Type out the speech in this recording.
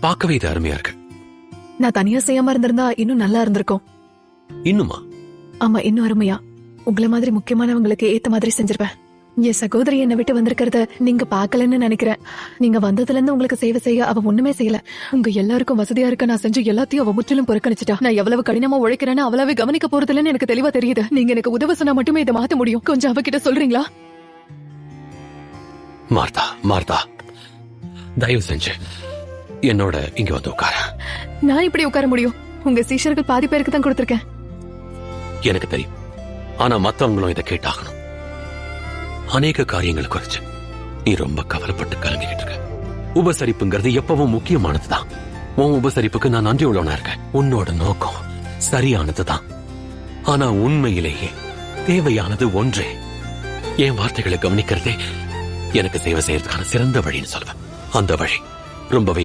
பார்க்கவே இது அருமையா இருக்கு. நான் தனியா செய்யாம இருந்திருந்தா இன்னும் நல்லா இருந்திருக்கும். இன்னுமா? ஆமா, இன்னும் அருமையா. உங்களை மாதிரி முக்கியமானவங்களுக்கு ஏத்த மாதிரி செஞ்சிருப்பேன். என் சகோதரி என்னை விட்டு வந்திருக்கிறத நீங்க பாக்கலன்னு நினைக்கிறேன். நீங்க வந்ததுல இருந்து உங்களுக்கு சேவை செய்ய அவ ஒண்ணுமே செய்யல. உங்க எல்லாருக்கும் வசதியா இருக்க நான் செஞ்சு எல்லாத்தையும் அவ முற்றிலும் புறக்கணிச்சிட்டா. நான் எவ்வளவு கடினமா உழைக்கிறேன்னு அவ்வளவு கவனிக்க போறதில்லன்னு எனக்கு தெளிவா தெரியுது. நீங்க எனக்கு உதவ சொன்னா மட்டுமே இதை மாத்த முடியும். கொஞ்சம் அவகிட்ட சொல்றீங்களா? மார்த்தா, தயவு செஞ்சு என்னோட இங்க வந்து உட்கார. நான் இப்படி உட்கார முடியும்? உங்க சீஷர்கள் பாதி பேருக்கு தான் கொடுத்திருக்கேன். எனக்கு தெரியும், ஆனா மத்தவங்களும் இதை கேட்டாகணும். அநேக காரியங்களை குறிச்சு நீ ரொம்ப கவலைப்பட்டு கலங்கிக்கிட்டு இருக்க. உபசரிப்புங்கிறது எப்பவும் முக்கியமானதுதான். உன் உபசரிப்புக்கு நான் நன்றி உள்ளவனா இருக்கேன். உன்னோட நோக்கம் சரியானதுதான். ஆனா உண்மையிலேயே தேவையானது ஒன்றே. என் வார்த்தைகளை கவனிக்கிறதே எனக்கு சேவை செய்யறதுக்கான சிறந்த வழின்னு சொல்லுவேன். அந்த வழி ரொம்பவே